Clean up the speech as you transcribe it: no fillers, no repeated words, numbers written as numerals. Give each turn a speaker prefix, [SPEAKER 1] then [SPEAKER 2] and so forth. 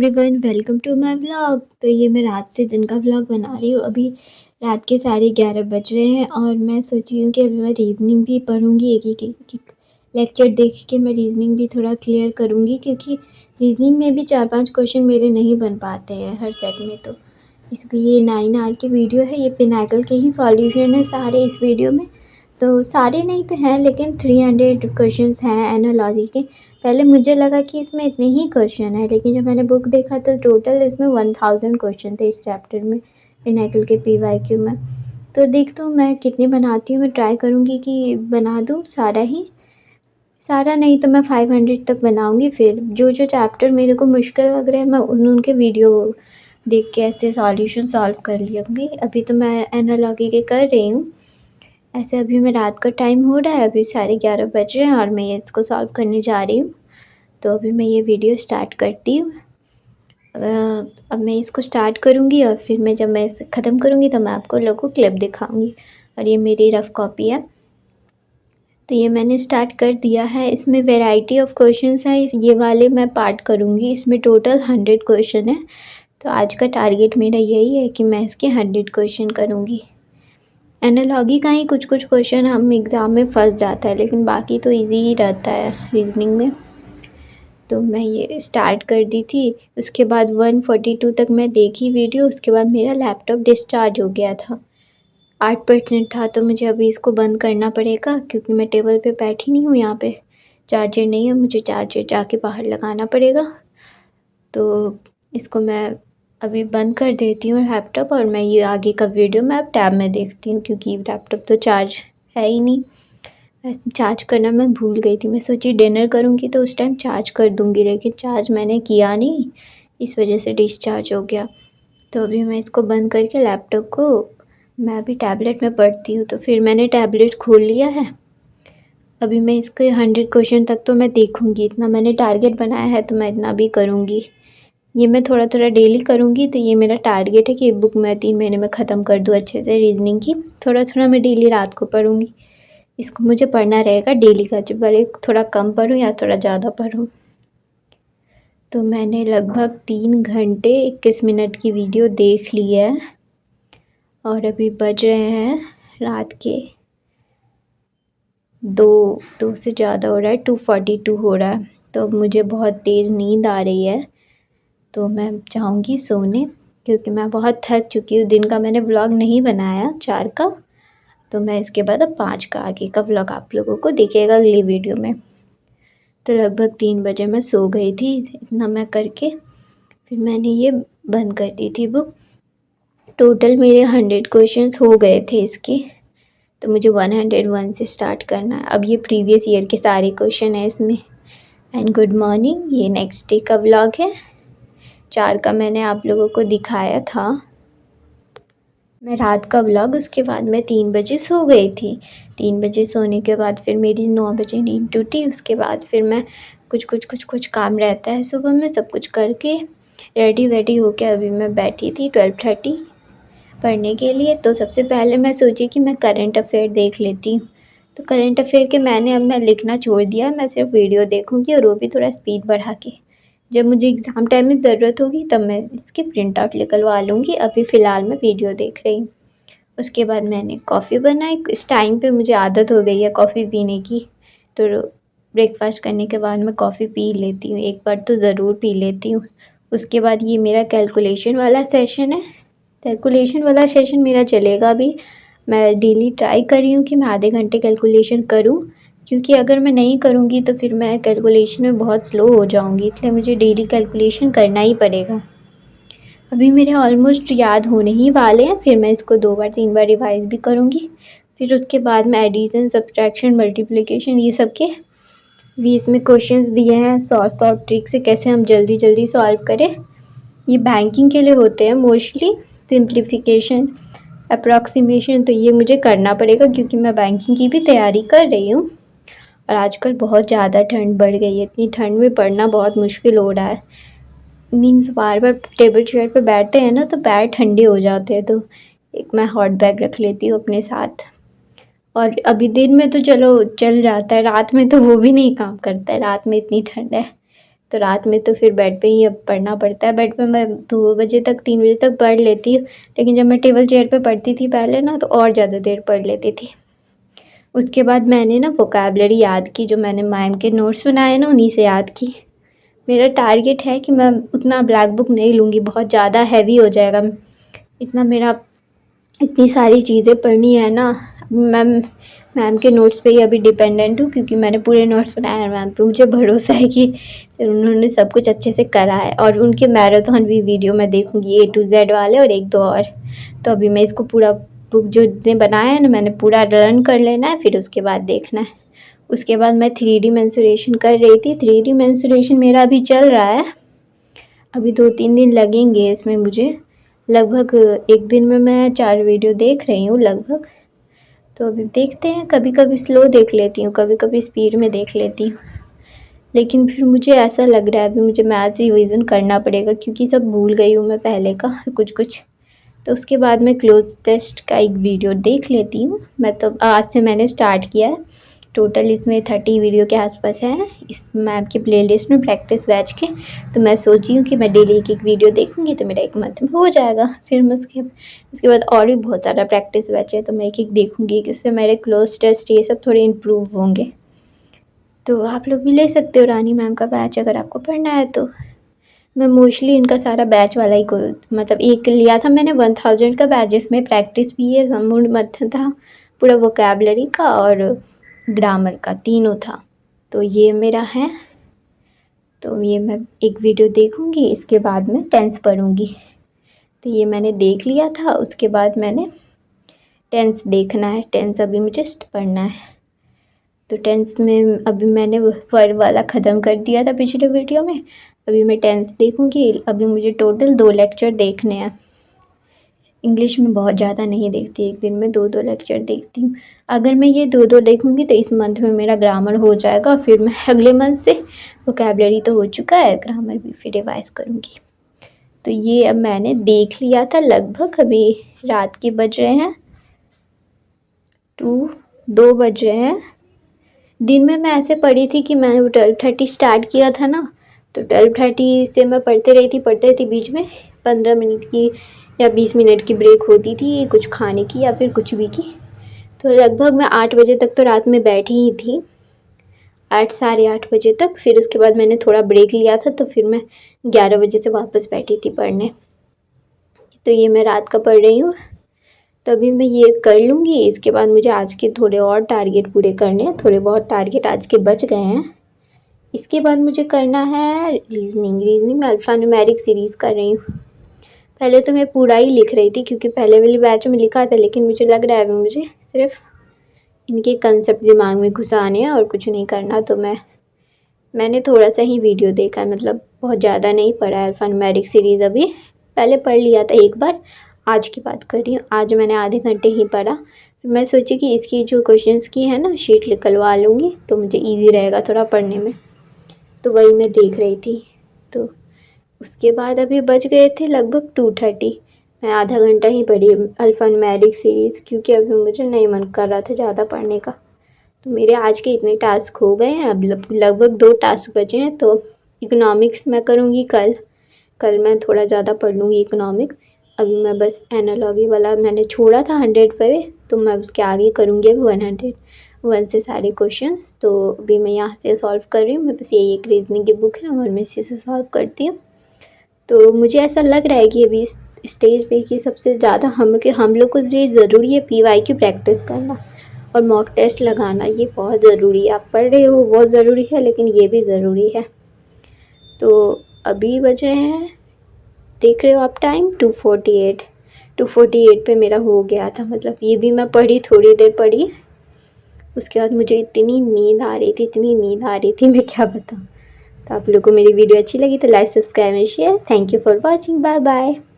[SPEAKER 1] Everyone, welcome to my vlog. तो ये मैं रात से दिन का व्लॉग बना रही हूँ। अभी रात के 11:30 बज रहे हैं और मैं सोची हूँ कि अभी मैं रीजनिंग भी पढ़ूँगी। एक लेक्चर देख के मैं रीजनिंग भी थोड़ा क्लियर करूँगी, क्योंकि रीजनिंग में भी 4-5 क्वेश्चन मेरे नहीं बन पाते हैं हर सेट में। तो इसलिए ये 9 आवर की वीडियो है। ये पिनाकल के ही सॉल्यूशन है सारे इस वीडियो में। तो सारे नहीं तो हैं, लेकिन 300 क्वेश्चंस हैं एनालॉजी के। पहले मुझे लगा कि इसमें इतने ही क्वेश्चन है, लेकिन जब मैंने बुक देखा तो टोटल इसमें 1000 क्वेश्चन थे इस चैप्टर में, पिनाकल के पीवाईक्यू में। तो देखता हूँ मैं कितने बनाती हूँ। मैं ट्राई करूँगी कि बना दूँ सारा ही। सारा नहीं तो मैं 500 तक बनाऊँगी। फिर जो जो चैप्टर मेरे को मुश्किल लग रहे हैं मैं उनके वीडियो देख के ऐसे सॉल्यूशन सॉल्व कर लूँगी। अभी तो मैं एनालॉजी के कर रही हूँ। ऐसे अभी मैं रात का टाइम हो रहा है, अभी 11:30 बज रहे हैं और मैं इसको सॉल्व करने जा रही हूँ। तो अभी मैं ये वीडियो स्टार्ट करती हूँ। अब मैं इसको स्टार्ट करूँगी और फिर जब मैं इसे ख़त्म करूँगी तो मैं आपको लोगों को क्लिप दिखाऊँगी। और ये मेरी रफ़ कॉपी है। तो ये मैंने स्टार्ट कर दिया है। इसमें वैरायटी ऑफ क्वेश्चंस हैं, ये वाले मैं पार्ट करूँगी। इसमें टोटल 100 क्वेश्चन है। तो आज का टारगेट मेरा यही है कि मैं इसके 100 क्वेश्चन करूँगी। एनालॉजी का ही कुछ कुछ क्वेश्चन हम एग्ज़ाम में फंस जाता है, लेकिन बाकी तो इजी ही रहता है रीजनिंग में। तो मैं ये स्टार्ट कर दी थी। उसके बाद 142 तक मैं देखी वीडियो। उसके बाद मेरा लैपटॉप डिस्चार्ज हो गया था, 8% था। तो मुझे अभी इसको बंद करना पड़ेगा, क्योंकि मैं टेबल पे बैठी नहीं हूँ, यहाँ पे चार्जर नहीं है। मुझे चार्जर जाके बाहर लगाना पड़ेगा। तो इसको मैं अभी बंद कर देती हूँ लैपटॉप, और मैं ये आगे का वीडियो मैं अब टैब में देखती हूँ, क्योंकि लैपटॉप तो चार्ज है ही नहीं। चार्ज करना मैं भूल गई थी। मैं सोची डिनर करूँगी तो उस टाइम चार्ज कर दूँगी, लेकिन चार्ज मैंने किया नहीं, इस वजह से डिस्चार्ज हो गया। तो अभी मैं इसको बंद करके लैपटॉप को मैं अभी टैबलेट में पढ़ती हूँ। तो फिर मैंने टैबलेट खोल लिया है। अभी मैं इसके 100 क्वेश्चन तक तो मैं देखूँगी। इतना मैंने टारगेट बनाया है तो मैं इतना भी करूँगी। ये मैं थोड़ा थोड़ा डेली करूँगी। तो ये मेरा टारगेट है कि ये बुक मैं 3 महीने में ख़त्म कर दूँ अच्छे से रीजनिंग की। थोड़ा थोड़ा मैं डेली रात को पढ़ूँगी। इसको मुझे पढ़ना रहेगा डेली का, जब भले थोड़ा कम पढूँ या थोड़ा ज़्यादा पढूँ। तो मैंने लगभग 3 घंटे 21 मिनट की वीडियो देख ली है और अभी बज रहे हैं रात के 2 से ज़्यादा हो रहा है, 2:42 हो रहा है। तो अब मुझे बहुत तेज़ नींद आ रही है, तो मैं जाऊँगी सोने, क्योंकि मैं बहुत थक चुकी हूँ। दिन का मैंने व्लॉग नहीं बनाया 4 का, तो मैं इसके बाद अब 5 का आगे का व्लॉग आप लोगों को दिखेगा अगली वीडियो में। तो लगभग 3 बजे मैं सो गई थी। इतना मैं करके फिर मैंने ये बंद कर दी थी बुक। टोटल मेरे 100 क्वेश्चंस हो गए थे इसके। तो मुझे 101 से स्टार्ट करना है। अब ये प्रीवियस ईयर के सारे क्वेश्चन हैं इसमें। एंड गुड मॉर्निंग, ये नेक्स्ट डे का व्लॉग है। 4 का मैंने आप लोगों को दिखाया था, मैं रात का व्लॉग। उसके बाद मैं 3 बजे सो गई थी। 3 बजे सोने के बाद फिर मेरी 9 बजे नींद टूटी। उसके बाद फिर मैं कुछ काम रहता है सुबह में, सब कुछ करके रेडी वेडी होके अभी मैं बैठी थी 12:30 पढ़ने के लिए। तो सबसे पहले मैं सोची कि मैं करंट अफेयर देख लेती हूँ। तो करंट अफेयर के मैं लिखना छोड़ दिया। मैं सिर्फ वीडियो देखूँगी, और वो भी थोड़ा स्पीड बढ़ा के। जब मुझे एग्ज़ाम टाइम में ज़रूरत होगी तब मैं इसकी प्रिंट आउट निकलवा लूँगी। अभी फ़िलहाल मैं वीडियो देख रही हूँ। उसके बाद मैंने कॉफ़ी बनाई। इस टाइम पे मुझे आदत हो गई है कॉफ़ी पीने की, तो ब्रेकफास्ट करने के बाद मैं कॉफ़ी पी लेती हूँ, एक बार तो ज़रूर पी लेती हूँ। उसके बाद ये मेरा कैलकुलेशन वाला सेशन है। कैलकुलेशन वाला सेशन मेरा चलेगा भी। मैं डेली ट्राई कर रही हूँ कि मैं आधे घंटे कैलकुलेशन करूँ, क्योंकि अगर मैं नहीं करूँगी तो फिर मैं कैलकुलेशन में बहुत स्लो हो जाऊँगी, इसलिए मुझे डेली कैलकुलेशन करना ही पड़ेगा। अभी मेरे ऑलमोस्ट याद होने ही वाले हैं, फिर मैं इसको 2 बार 3 बार रिवाइज़ भी करूँगी। फिर उसके बाद मैं एडिशन, सब्ट्रैक्शन, मल्टीप्लिकेशन ये सब के भी इसमें क्वेश्चंस दिए हैं। सॉर्ट आउट ट्रिक से कैसे हम जल्दी जल्दी सॉल्व करें, ये बैंकिंग के लिए होते हैं मोस्टली। सिंप्लीफिकेशन, अप्रॉक्सीमेशन, तो ये मुझे करना पड़ेगा, क्योंकि मैं बैंकिंग की भी तैयारी कर रही हूँ। और आजकल बहुत ज़्यादा ठंड बढ़ गई है। इतनी ठंड में पढ़ना बहुत मुश्किल हो रहा है। मीन्स बार बार टेबल चेयर पे बैठते हैं ना, तो पैर ठंडे हो जाते हैं। तो एक मैं हॉट बैग रख लेती हूँ अपने साथ। और अभी दिन में तो चलो चल जाता है, रात में तो वो भी नहीं काम करता है, रात में इतनी ठंड है। तो रात में तो फिर बेड पे ही अब पढ़ना पड़ता है। बेड पे मैं 2 बजे तक 3 बजे तक पढ़ लेती हूँ, लेकिन जब मैं टेबल चेयर पे पढ़ती थी पहले ना, तो और ज़्यादा देर पढ़ लेती थी। उसके बाद मैंने ना वोकैबुलरी याद की, जो मैंने मैम के नोट्स बनाए ना उन्हीं से याद की। मेरा टारगेट है कि मैं उतना ब्लैक बुक नहीं लूँगी, बहुत ज़्यादा हैवी हो जाएगा। इतना मेरा इतनी सारी चीज़ें पढ़नी है ना। मैम के नोट्स पे ही अभी डिपेंडेंट हूँ, क्योंकि मैंने पूरे नोट्स बनाए हैं मैम पे। मुझे भरोसा है कि उन्होंने सब कुछ अच्छे से करा है। और उनके मैराथन भी वीडियो मैं देखूँगी, A to Z वाले और 1-2 और। तो अभी मैं इसको पूरा बुक जो जितने बनाए हैं ना, मैंने पूरा लर्न कर लेना है, फिर उसके बाद देखना है। उसके बाद मैं 3D मेंसुरेशन कर रही थी। 3D मेंसुरेशन मेरा अभी चल रहा है, अभी 2-3 दिन लगेंगे इसमें मुझे। लगभग एक दिन में मैं 4 वीडियो देख रही हूँ लगभग। तो अभी देखते हैं, कभी कभी स्लो देख लेती हूँ, कभी कभी स्पीड में देख लेती हूँ। लेकिन फिर मुझे ऐसा लग रहा है अभी मुझे मैथ्स रिवीजन करना पड़ेगा, क्योंकि सब भूल गई हूँ मैं पहले का कुछ कुछ। तो उसके बाद मैं क्लोज टेस्ट का एक वीडियो देख लेती हूँ। मैं तो आज से मैंने स्टार्ट किया है। टोटल इसमें 30 वीडियो के आसपास है इस मैम की प्लेलिस्ट में, प्रैक्टिस बैच के। तो मैं सोची हूँ कि मैं डेली एक वीडियो देखूँगी, तो मेरा 1 मंथ में हो जाएगा। फिर मैं उसके बाद और भी बहुत सारा प्रैक्टिस बैच है, तो मैं एक देखूँगी कि उससे मेरे क्लोज टेस्ट ये सब थोड़े इम्प्रूव होंगे। तो आप लोग भी ले सकते हो रानी मैम का बैच अगर आपको पढ़ना है तो। मैं मोस्टली इनका सारा बैच वाला ही को मतलब एक लिया था मैंने 1000 का बैच, जिसमें प्रैक्टिस भी है, संपूर्ण मथन था, पूरा वोकैबुलरी का और ग्रामर का, तीनों था। तो ये मेरा है। तो ये मैं एक वीडियो देखूँगी, इसके बाद में टेंस पढ़ूँगी। तो ये मैंने देख लिया था। उसके बाद मैंने टेंस देखना है, टेंस अभी मुझे पढ़ना है। तो टेंस में अभी मैंने वर्ड वाला ख़त्म कर दिया था पिछले वीडियो में। अभी मैं टेंस देखूँगी। अभी मुझे टोटल 2 लेक्चर देखने हैं। इंग्लिश में बहुत ज़्यादा नहीं देखती, एक दिन में 2-2 लेक्चर देखती हूँ। अगर मैं ये 2-2 देखूँगी तो इस मंथ में मेरा ग्रामर हो जाएगा। फिर मैं अगले मंथ से वोकैबुलरी तो हो चुका है, ग्रामर भी फिर रिवाइज़ करूँगी। तो ये अब मैंने देख लिया था लगभग। अभी रात के बज रहे हैं 2 बज रहे हैं। दिन में मैं ऐसे पढ़ी थी कि मैं 12:30 स्टार्ट किया था ना, तो 12:30 से मैं पढ़ते रही थी। बीच में 15 मिनट की या 20 मिनट की ब्रेक होती थी, कुछ खाने की या फिर कुछ भी की। तो लगभग मैं 8 बजे तक तो रात में बैठी ही थी, 8 साढ़े 8 बजे तक। फिर उसके बाद मैंने थोड़ा ब्रेक लिया था, तो फिर मैं 11 बजे से वापस बैठी थी पढ़ने। तो ये मैं रात का पढ़ रही हूँ। तभी मैं ये कर लूँगी। इसके बाद मुझे आज के थोड़े और टारगेट पूरे करने हैं, थोड़े बहुत टारगेट आज के बच गए हैं। इसके बाद मुझे करना है रीजनिंग में अल्फ़ा न्यूमेरिक सीरीज़ कर रही हूँ। पहले तो मैं पूरा ही लिख रही थी, क्योंकि पहले वाली बैच में लिखा था, लेकिन मुझे लग रहा है अभी मुझे सिर्फ इनके कंसेप्ट दिमाग में घुसाने हैं और कुछ नहीं करना। तो मैंने थोड़ा सा ही वीडियो देखा है, मतलब बहुत ज़्यादा नहीं पढ़ा है अल्फ़ा न्यूमेरिक सीरीज़। अभी पहले पढ़ लिया था एक बार, आज की बात कर रही हूँ। आज मैंने आधे घंटे ही पढ़ा। फिर मैं सोची कि इसकी जो क्वेश्चंस की है ना शीट निकलवा लूँगी, तो मुझे ईजी रहेगा थोड़ा पढ़ने में। तो वही मैं देख रही थी। तो उसके बाद अभी बज गए थे लगभग 2:30। मैं आधा घंटा ही पढ़ी अल्फ़ा न्यूमेरिक सीरीज़, क्योंकि अभी मुझे नहीं मन कर रहा था ज़्यादा पढ़ने का। तो मेरे आज के इतने टास्क हो गए हैं। अब लगभग 2 टास्क बचे हैं। तो इकोनॉमिक्स मैं करूँगी कल मैं थोड़ा ज़्यादा पढ़ लूँगी इकोनॉमिक्स। अभी मैं बस एनालॉजी वाला मैंने छोड़ा था 100 पे, तो मैं उसके आगे करूँगी अभी 101 से सारे क्वेश्चंस। तो अभी मैं यहाँ से सॉल्व कर रही हूँ। मेरे पास यही एक रीजनिंग की बुक है और मैं इसी से सॉल्व करती हूँ। तो मुझे ऐसा लग रहा है कि अभी इस स्टेज पे कि सबसे ज़्यादा हम लोग को ये ज़रूरी है PY की प्रैक्टिस करना और मॉक टेस्ट लगाना। ये बहुत ज़रूरी है। आप पढ़ रहे हो बहुत ज़रूरी है, लेकिन ये भी ज़रूरी है। तो अभी बज रहे हैं, देख रहे हो आप टाइम, 2:48 पे मेरा हो गया था। मतलब ये भी मैं पढ़ी, थोड़ी देर पढ़ी। उसके बाद मुझे इतनी नींद आ रही थी मैं क्या बताऊँ। तो आप लोगों को मेरी वीडियो अच्छी लगी तो like, subscribe and share. Thank you for watching. Bye bye.